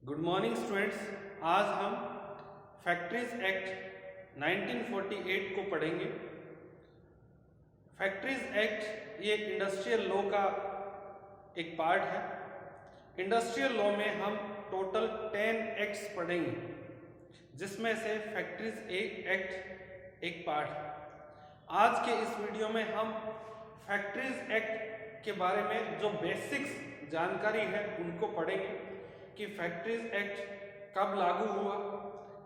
Good morning students. आज हम factories act 1948 को पढ़ेंगे। फैक्ट्रीज एक्ट ये इंडस्ट्रियल लॉ का एक पार्ट है। इंडस्ट्रियल लॉ में हम टोटल 10 एक्ट्स पढ़ेंगे, जिसमें से फैक्ट्रीज एक्ट एक पार्ट है। आज के इस वीडियो में हम फैक्ट्रीज एक्ट के बारे में जो बेसिक्स जानकारी है उनको पढ़ेंगे कि फैक्ट्रीज एक्ट कब लागू हुआ,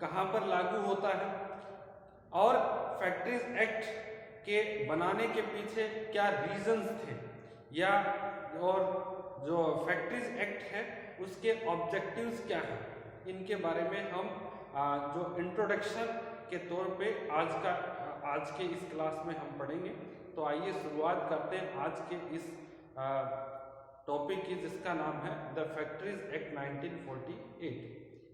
कहाँ पर लागू होता है और फैक्ट्रीज एक्ट के बनाने के पीछे क्या रीजंस थे, या और जो फैक्ट्रीज एक्ट है उसके ऑब्जेक्टिव्स क्या हैं। इनके बारे में हम जो इंट्रोडक्शन के तौर पे आज के इस क्लास में हम पढ़ेंगे। तो आइए शुरुआत करते हैं आज के इस टॉपिक की, जिसका नाम है द फैक्ट्रीज एक्ट 1948।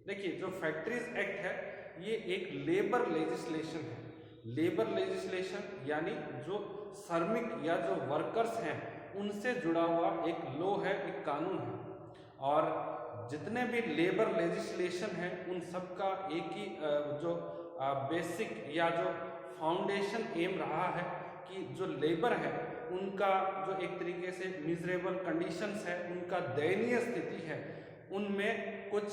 देखिए, जो फैक्ट्रीज एक्ट है ये एक लेबर लेजिस्लेशन है। लेबर लेजिस्लेशन यानी जो श्रमिक या जो वर्कर्स हैं उनसे जुड़ा हुआ एक लॉ है, एक कानून है। और जितने भी लेबर लेजिस्लेशन है उन सब का एक ही जो बेसिक या जो फाउंडेशन एम रहा है कि जो लेबर है उनका जो एक तरीके से मिजरेबल कंडीशंस है, उनका दयनीय स्थिति है, उनमें कुछ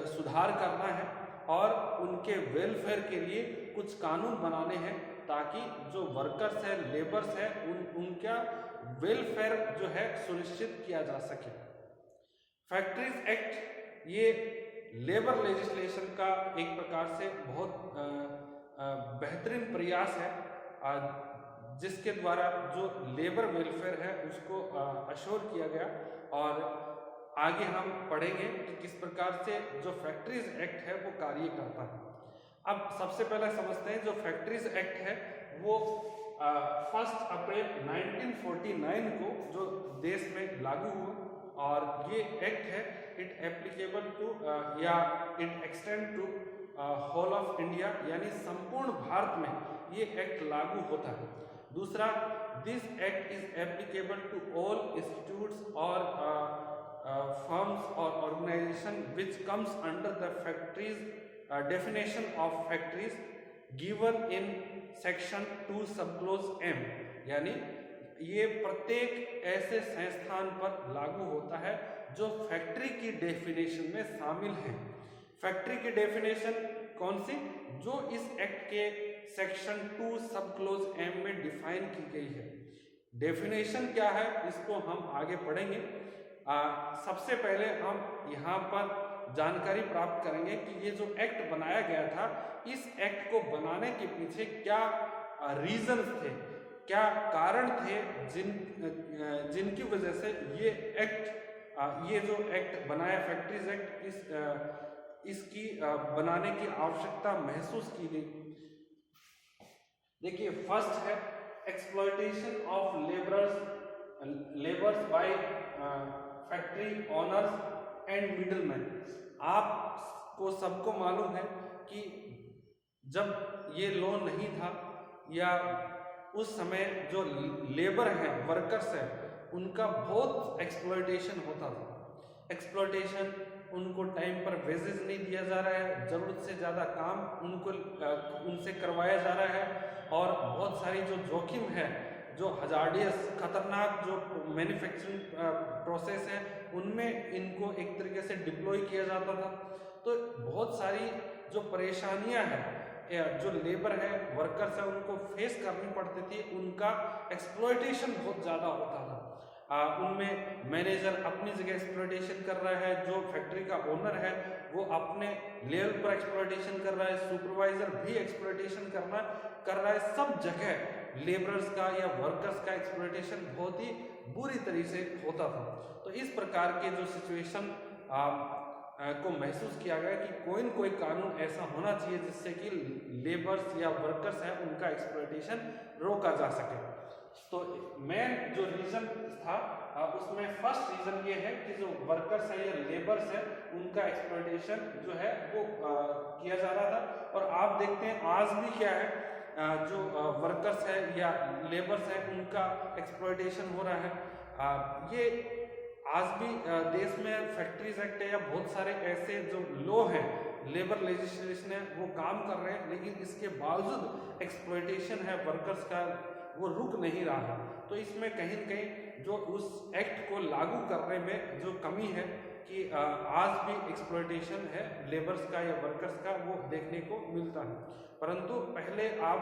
सुधार करना है और उनके वेलफेयर के लिए कुछ कानून बनाने हैं, ताकि जो वर्कर्स है, लेबर्स है, उनका वेलफेयर जो है सुनिश्चित किया जा सके। फैक्ट्रीज एक्ट ये लेबर लेजिस्लेशन का एक प्रकार से बहुत बेहतरीन प्रयास है, जिसके द्वारा जो लेबर वेलफेयर है उसको अश्योर किया गया। और आगे हम पढ़ेंगे कि किस प्रकार से जो फैक्ट्रीज एक्ट है वो कार्य करता है। अब सबसे पहले समझते हैं जो फैक्ट्रीज एक्ट है वो 1 अप्रैल 1949 को जो देश में लागू हुआ। और ये एक्ट है इट एप्लीकेबल टू या it extend to whole of India, यानी संपूर्ण भारत में ये एक्ट लागू होता है। दूसरा, this act is applicable to all institutes और फर्म्स और organisation which comes under the factories definition of factories given in section 2 sub close M, यानी ये प्रत्येक ऐसे संस्थान पर लागू होता है जो फैक्ट्री की डेफिनेशन में शामिल है। फैक्ट्री की डेफिनेशन कौन सी? जो इस एक्ट के सेक्शन 2 सब क्लोज M में डिफाइन की गई है। डेफिनेशन क्या है इसको हम आगे पढ़ेंगे। सबसे पहले हम यहाँ पर जानकारी प्राप्त करेंगे कि ये जो एक्ट बनाया गया था, इस एक्ट को बनाने के पीछे क्या रीजंस थे, क्या कारण थे जिनकी वजह से ये जो एक्ट बनाया फैक्ट्रीज एक्ट, इसकी बनाने की आवश्यकता महसूस की गई। देखिए, फर्स्ट है exploitation of labours by factory owners and middleman. आपको सबको मालूम है कि जब ये लॉ नहीं था या उस समय जो लेबर है, वर्कर्स है, उनका बहुत एक्सप्लॉयटेशन होता था। एक्सप्लॉयटेशन, उनको टाइम पर वेजेस नहीं दिया जा रहा है, ज़रूरत से ज़्यादा काम उनसे करवाया जा रहा है, और बहुत सारी जो जोखिम है, जो हजार्डियस खतरनाक जो मैन्युफैक्चरिंग प्रोसेस है, उनमें इनको एक तरीके से डिप्लॉय किया जाता था। तो बहुत सारी जो परेशानियां हैं जो लेबर है, वर्कर्स है, उनको फेस करनी पड़ती थी। उनका एक्सप्लॉयटेशन बहुत ज़्यादा होता था। उनमें मैनेजर अपनी जगह एक्सप्लॉयटेशन कर रहा है, जो फैक्ट्री का ओनर है वो अपने लेवल पर एक्सप्लॉयटेशन कर रहा है, सुपरवाइजर भी एक्सप्लॉयटेशन कर रहा है। सब जगह लेबरर्स का या वर्कर्स का एक्सप्लॉयटेशन बहुत ही बुरी तरीके से होता था। तो इस प्रकार के जो सिचुएशन को महसूस किया गया कि कोई न कोई कानून ऐसा होना चाहिए जिससे कि लेबर्स या वर्कर्स है उनका एक्सप्लॉयटेशन रोका जा सके। तो मेन जो रीजन था उसमें फर्स्ट रीजन ये है कि जो वर्कर्स है या लेबर्स है उनका एक्सप्लॉयटेशन जो है वो किया जा रहा था। और आप देखते हैं आज भी क्या है, जो वर्कर्स है या लेबर्स है उनका एक्सप्लॉयटेशन हो रहा है। ये आज भी देश में फैक्ट्रीज एक्ट है या बहुत सारे ऐसे जो लॉ हैं, लेबर लेजिस्लेशन है, वो काम कर रहे हैं, लेकिन इसके बावजूद एक्सप्लॉयटेशन है वर्कर्स का वो रुक नहीं रहा। तो इसमें कहीं न कहीं जो उस एक्ट को लागू करने में जो कमी है कि आज भी एक्सप्लॉयटेशन है लेबर्स का या वर्कर्स का, वो देखने को मिलता है। परंतु पहले आप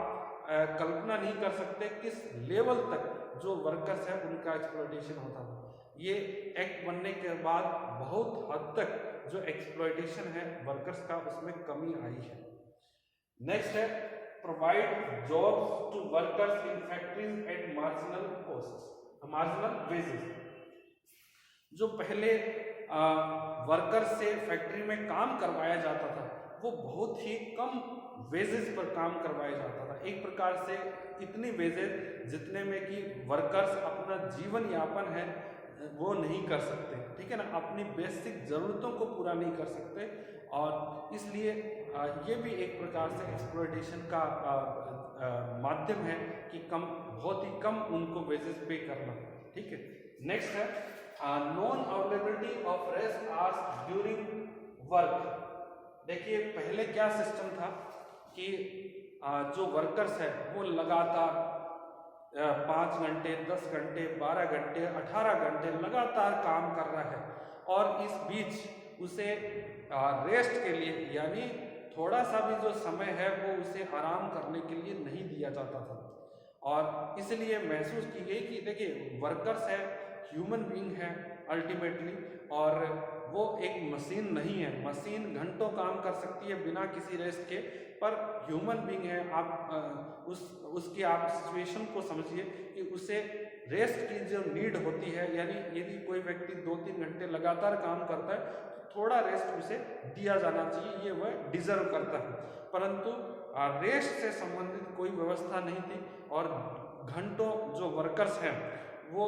कल्पना नहीं कर सकते किस लेवल तक जो वर्कर्स है उनका एक्सप्लॉयटेशन होता था। ये एक्ट बनने के बाद बहुत हद तक जो एक्सप्लॉयटेशन है वर्कर्स का उसमें कमी आई है। नेक्स्ट है provide jobs to workers in factories at marginal cost, marginal wages. जो पहले वर्कर्स से फैक्ट्री में काम करवाया जाता था वो बहुत ही कम वेजेस पर काम करवाया जाता था, एक प्रकार से इतनी वेजेस जितने में कि वर्कर्स अपना जीवन यापन है वो नहीं कर सकते, ठीक है ना, अपनी बेसिक ज़रूरतों को पूरा नहीं कर सकते। और इसलिए ये भी एक प्रकार से एक्सप्लॉयटेशन का माध्यम है कि बहुत ही कम उनको वेजेस पे करना, ठीक है। नेक्स्ट है non availability of rest hours during work. देखिए पहले क्या सिस्टम था कि जो वर्कर्स है वो लगातार 5 घंटे, 10 घंटे, 12 घंटे, 18 घंटे लगातार काम कर रहा है और इस बीच उसे रेस्ट के लिए यानी थोड़ा सा भी जो समय है वो उसे आराम करने के लिए नहीं दिया जाता था। और इसलिए महसूस की गई कि देखिए वर्कर्स है, ह्यूमन बीइंग है अल्टीमेटली, और वो एक मशीन नहीं है। मशीन घंटों काम कर सकती है बिना किसी रेस्ट के, पर ह्यूमन बीइंग है, आप उसकी आप सिचुएशन को समझिए कि उसे रेस्ट की जो नीड होती है, यानी यदि कोई व्यक्ति 2-3 घंटे लगातार काम करता है तो थोड़ा रेस्ट उसे दिया जाना चाहिए, ये वह डिजर्व करता है। परंतु रेस्ट से संबंधित कोई व्यवस्था नहीं थी और घंटों जो वर्कर्स हैं वो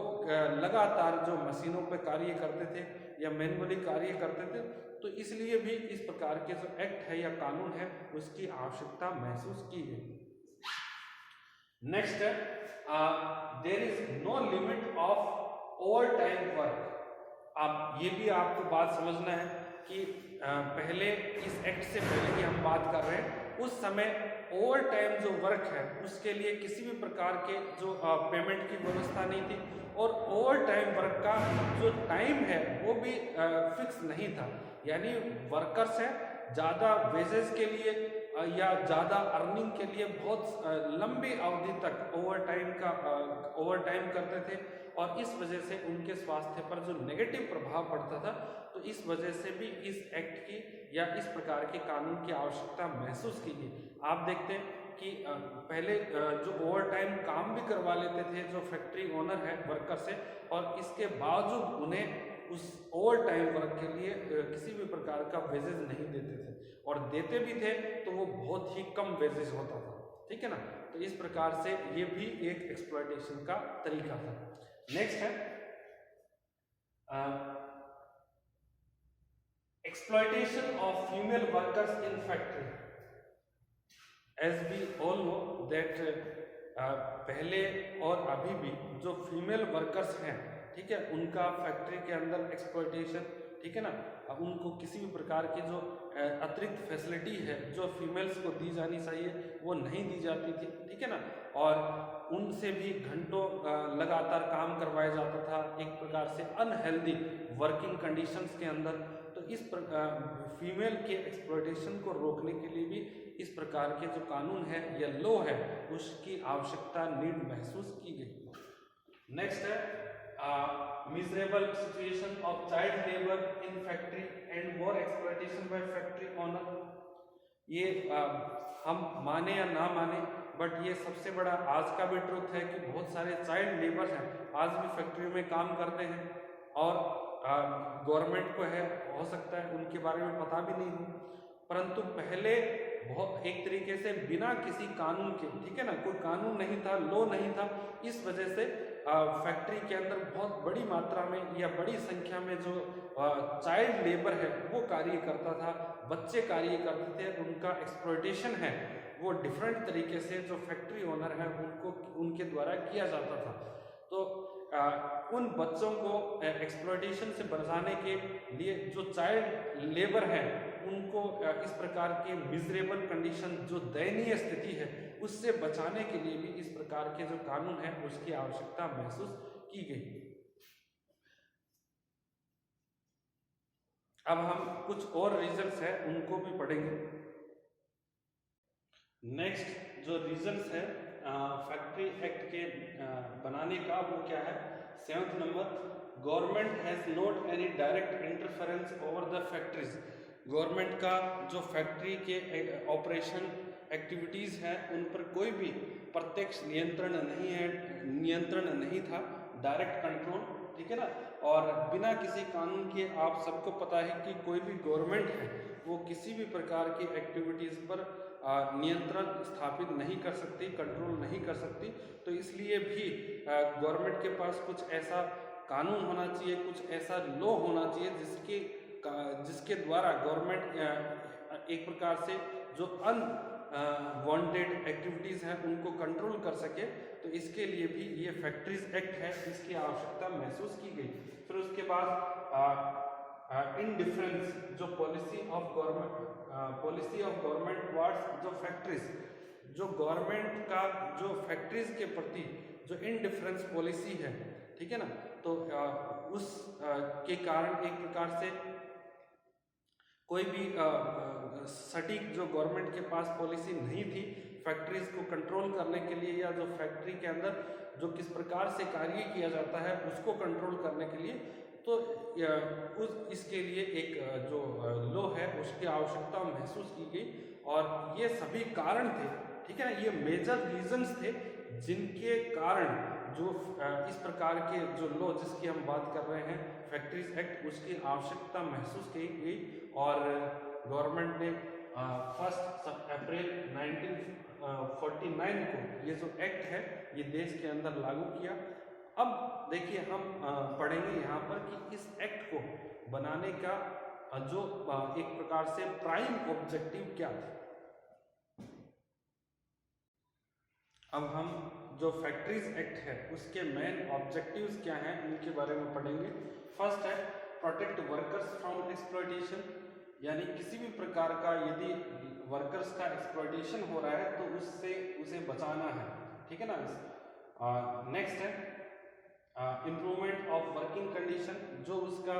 लगातार जो मशीनों पर कार्य करते थे या मैनुअली कार्य करते थे, तो इसलिए भी इस प्रकार के जो एक्ट है या कानून है उसकी आवश्यकता महसूस की गई। नेक्स्ट है there is no limit of overtime work. अब ये भी आपको बात समझना है कि पहले इस एक्ट से पहले की हम बात कर रहे हैं, उस समय ओवर टाइम जो वर्क है उसके लिए किसी भी प्रकार के जो पेमेंट की व्यवस्था नहीं थी और ओवर टाइम वर्क का जो टाइम है वो भी फिक्स नहीं था। यानी वर्कर्स है ज़्यादा वेजेस के लिए या ज़्यादा अर्निंग के लिए बहुत लंबी अवधि तक ओवर टाइम करते थे और इस वजह से उनके स्वास्थ्य पर जो नेगेटिव प्रभाव पड़ता था, तो इस वजह से भी इस एक्ट की या इस प्रकार के कानून की आवश्यकता महसूस की गई। आप देखते हैं कि पहले जो ओवर टाइम काम भी करवा लेते थे जो फैक्ट्री ओनर है वर्कर से, और इसके बावजूद उन्हें उस ओवर टाइम वर्क के लिए किसी भी प्रकार का वेजेस नहीं देते थे, और देते भी थे तो वो बहुत ही कम वेजेस होता था, ठीक है ना। तो इस प्रकार से ये भी एक एक्सप्लॉयटेशन का तरीका था। नेक्स्ट है exploitation of female workers in factory. As we all know that पहले और अभी भी जो फीमेल वर्कर्स हैं, ठीक है, उनका फैक्ट्री के अंदर एक्सप्लॉयटेशन, ठीक है ना, उनको किसी भी प्रकार की जो अतिरिक्त फैसिलिटी है जो फीमेल्स को दी जानी चाहिए वो नहीं दी जाती थी, ठीक है ना, और उनसे भी घंटों लगातार काम करवाया जाता था एक प्रकार से अनहेल्दी वर्किंग कंडीशंस के अंदर। तो इस फीमेल के एक्सप्लॉयटेशन को रोकने के लिए भी इस प्रकार के जो कानून है या लॉ है उसकी आवश्यकता नीड महसूस की गई। नेक्स्ट है miserable situation of child labour in factory and more exploitation bye factory owner. ये हम माने या ना माने बट ये सबसे बड़ा आज का भी ट्रुथ है कि बहुत सारे चाइल्ड लेबर हैं आज भी फैक्ट्री में काम करते हैं और गवर्नमेंट को है हो सकता है उनके बारे में पता भी नहीं हो, परंतु पहले बहुत एक तरीके से बिना किसी कानून के, ठीक है ना, कोई कानून नहीं था, लॉ नहीं था, इस वजह से फैक्ट्री के अंदर बहुत बड़ी मात्रा में या बड़ी संख्या में जो चाइल्ड लेबर है वो कार्य करता था, बच्चे कार्य करते थे, उनका एक्सप्लॉयटेशन है वो डिफरेंट तरीके से जो फैक्ट्री ओनर है उनको उनके द्वारा किया जाता था। तो उन बच्चों को एक्सप्लॉयटेशन से बचाने के लिए जो चाइल्ड लेबर है उनको इस प्रकार के मिजरेबल कंडीशन, जो दयनीय स्थिति है, उससे बचाने के लिए भी इस प्रकार के जो कानून है उसकी आवश्यकता महसूस की गई। अब हम कुछ और रीजंस है उनको भी पढ़ेंगे। नेक्स्ट जो रीजंस है फैक्ट्री एक्ट के बनाने का, वो क्या है? 7th number, government has not any direct interference over the factories. Government का जो फैक्ट्री के ऑपरेशन एक्टिविटीज है उन पर कोई भी प्रत्यक्ष नियंत्रण नहीं था, डायरेक्ट कंट्रोल, ठीक है ना। और बिना किसी कानून के, आप सबको पता है कि कोई भी गवर्नमेंट है वो किसी भी प्रकार की एक्टिविटीज पर नियंत्रण स्थापित नहीं कर सकती, कंट्रोल नहीं कर सकती। तो इसलिए भी गवर्नमेंट के पास कुछ ऐसा कानून होना चाहिए, कुछ ऐसा लॉ होना चाहिए जिसके द्वारा गवर्नमेंट एक प्रकार से जो अनवांटेड एक्टिविटीज़ हैं उनको कंट्रोल कर सके। तो इसके लिए भी ये फैक्ट्रीज एक्ट है, इसकी आवश्यकता महसूस की गई। फिर उसके बाद इनडिफरेंस, जो पॉलिसी ऑफ गवर्नमेंट वार्ड्स जो फैक्ट्रीज, जो गवर्नमेंट का जो फैक्ट्रीज के प्रति जो इनडिफरेंस पॉलिसी है, ठीक है ना, तो उस के कारण एक प्रकार से कोई भी सटीक जो गवर्नमेंट के पास पॉलिसी नहीं थी फैक्ट्रीज को कंट्रोल करने के लिए, या जो फैक्ट्री के अंदर जो किस प्रकार से कार्य किया जाता है उसको कंट्रोल करने के लिए। तो इसके लिए एक जो लॉ है उसकी आवश्यकता महसूस की गई। और ये सभी कारण थे, ठीक है ना, ये मेजर रीजंस थे जिनके कारण जो इस प्रकार के जो लॉ जिसकी हम बात कर रहे हैं फैक्ट्रीज एक्ट, उसकी आवश्यकता महसूस की गई। और गवर्नमेंट ने 1 अप्रैल 1949 को ये जो एक्ट है ये देश के अंदर लागू किया। अब देखिए हम पढ़ेंगे यहाँ पर कि इस एक्ट को बनाने का जो एक प्रकार से प्राइम ऑब्जेक्टिव क्या था। अब हम जो फैक्ट्रीज एक्ट है उसके मेन ऑब्जेक्टिव्स क्या हैं इनके बारे में पढ़ेंगे। फर्स्ट है प्रोटेक्ट वर्कर्स फ्रॉम एक्सप्लॉयटेशन, यानी किसी भी प्रकार का यदि वर्कर्स का एक्सप्लॉयटेशन हो रहा है तो उससे उसे बचाना है, ठीक है ना। नेक्स्ट है इम्प्रूवमेंट ऑफ वर्किंग कंडीशन, जो उसका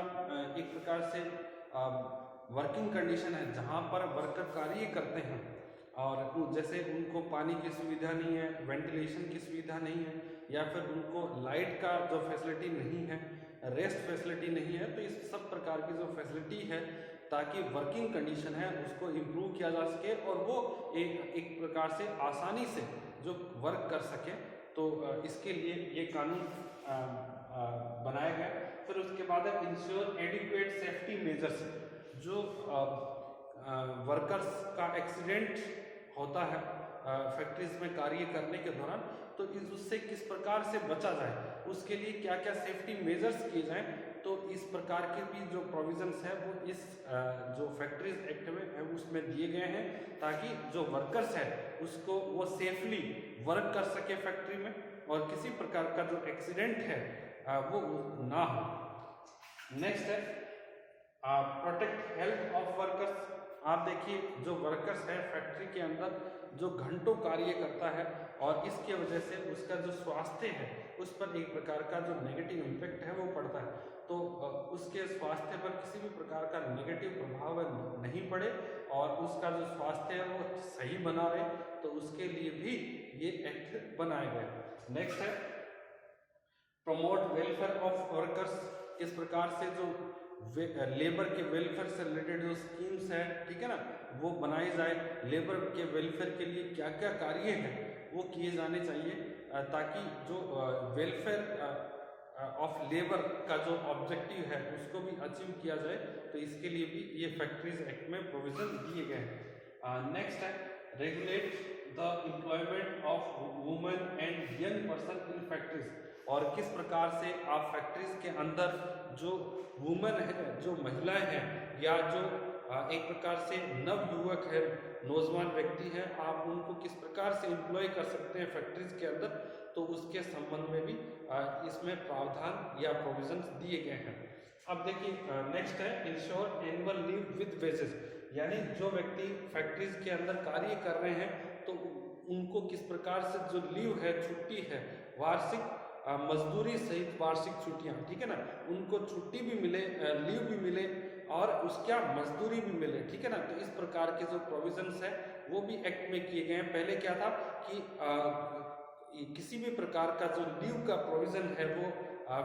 एक प्रकार से वर्किंग कंडीशन है जहाँ पर वर्कर कार्य करते हैं और जैसे उनको पानी की सुविधा नहीं है, वेंटिलेशन की सुविधा नहीं है, या फिर उनको लाइट का जो फैसिलिटी नहीं है, रेस्ट फैसिलिटी नहीं है, तो इस सब प्रकार की जो फैसिलिटी है ताकि वर्किंग कंडीशन है उसको इम्प्रूव किया जा सके और वो एक प्रकार से आसानी से जो वर्क कर सके। तो इसके लिए ये कानून बनाया गया। फिर उसके बाद है इंश्योर एडिक्वेट सेफ्टी मेजर्स, जो वर्कर्स का एक्सीडेंट होता है फैक्ट्रीज में कार्य करने के दौरान, तो उससे किस प्रकार से बचा जाए, उसके लिए क्या क्या सेफ्टी मेजर्स किए जाएं। तो इस प्रकार के भी जो प्रोविजंस है वो इस जो फैक्ट्रीज एक्ट में है उसमें दिए गए हैं ताकि जो वर्कर्स है उसको वो सेफली वर्क कर सके फैक्ट्री में और किसी प्रकार का जो एक्सीडेंट है वो ना हो। नेक्स्ट है प्रोटेक्ट हेल्थ ऑफ वर्कर्स। आप देखिए जो वर्कर्स है फैक्ट्री के अंदर जो घंटों कार्य करता है और इसके वजह से उसका जो स्वास्थ्य है उस पर एक प्रकार का जो नेगेटिव इम्पैक्ट है वो पड़ता है, तो उसके स्वास्थ्य पर किसी भी प्रकार का नेगेटिव प्रभाव नहीं पड़े और उसका जो स्वास्थ्य है वो सही बना रहे, तो उसके लिए भी ये एक्ट बनाया गया। नेक्स्ट है प्रमोट वेलफेयर ऑफ वर्कर्स, इस प्रकार से जो लेबर के वेलफेयर से रिलेटेड जो स्कीम्स हैं, ठीक है ना, वो बनाई जाए। लेबर के वेलफेयर के लिए क्या क्या कार्य हैं वो किए जाने चाहिए ताकि जो वेलफेयर ऑफ लेबर का जो ऑब्जेक्टिव है उसको भी अचीव किया जाए, तो इसके लिए भी ये फैक्ट्रीज एक्ट में प्रोविजन दिए गए हैं। नेक्स्ट है regulate the employment of women and young person in factories, और किस प्रकार से आप फैक्ट्रीज के अंदर जो वुमेन है, जो महिलाएं हैं या जो एक प्रकार से नव युवक है, नौजवान व्यक्ति है, आप उनको किस प्रकार से एम्प्लॉय कर सकते हैं फैक्ट्रीज के अंदर, तो उसके संबंध में भी इसमें प्रावधान या प्रोविजंस दिए गए हैं। अब देखिए नेक्स्ट है ensure annual leave with wages, यानी जो व्यक्ति फैक्ट्रीज के अंदर कार्य कर रहे हैं तो उनको किस प्रकार से जो लीव है, छुट्टी है, वार्षिक मजदूरी सहित वार्षिक छुट्टियां, ठीक है ना, उनको छुट्टी भी मिले, लीव भी मिले और उसका मजदूरी भी मिले, ठीक है ना। तो इस प्रकार के जो प्रोविजंस है वो भी एक्ट में किए गए हैं। पहले क्या था कि किसी भी प्रकार का जो लीव का प्रोविजन है वो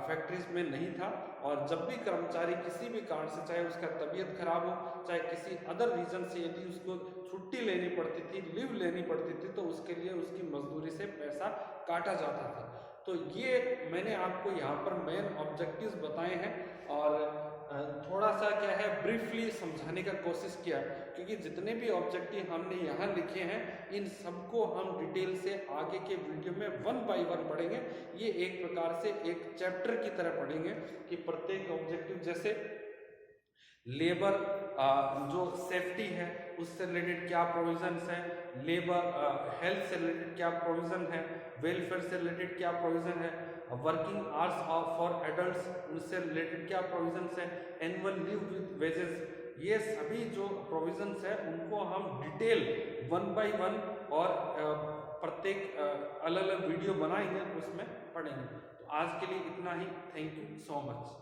फैक्ट्रीज में नहीं था, और जब भी कर्मचारी किसी भी कारण से, चाहे उसका तबीयत खराब हो, चाहे किसी अदर रीजन से यदि उसको छुट्टी लेनी पड़ती थी, लीव लेनी पड़ती थी, तो उसके लिए उसकी मजदूरी से पैसा काटा जाता था। तो ये मैंने आपको यहाँ पर मेन ऑब्जेक्टिव्स बताए हैं और थोड़ा सा क्या है ब्रीफली समझाने का कोशिश किया, क्योंकि जितने भी ऑब्जेक्टिव हमने यहाँ लिखे हैं इन सबको हम डिटेल से आगे के वीडियो में 1 बाय 1 पढ़ेंगे। ये एक प्रकार से एक चैप्टर की तरह पढ़ेंगे कि प्रत्येक ऑब्जेक्टिव, जैसे लेबर जो सेफ्टी है उससे रिलेटेड क्या प्रोविजंस है, लेबर हेल्थ से रिलेटेड क्या प्रोविजन है, वेलफेयर से रिलेटेड क्या प्रोविजन है, वर्किंग आवर्स फॉर एडल्ट्स उनसे रिलेटेड क्या प्रोविजंस है, एनुअल लीव विद वेजेस, ये सभी जो प्रोविजंस है उनको हम डिटेल 1 बाय 1 और प्रत्येक अलग अलग वीडियो बनाएंगे उसमें पढ़ेंगे। तो आज के लिए इतना ही। Thank you so much.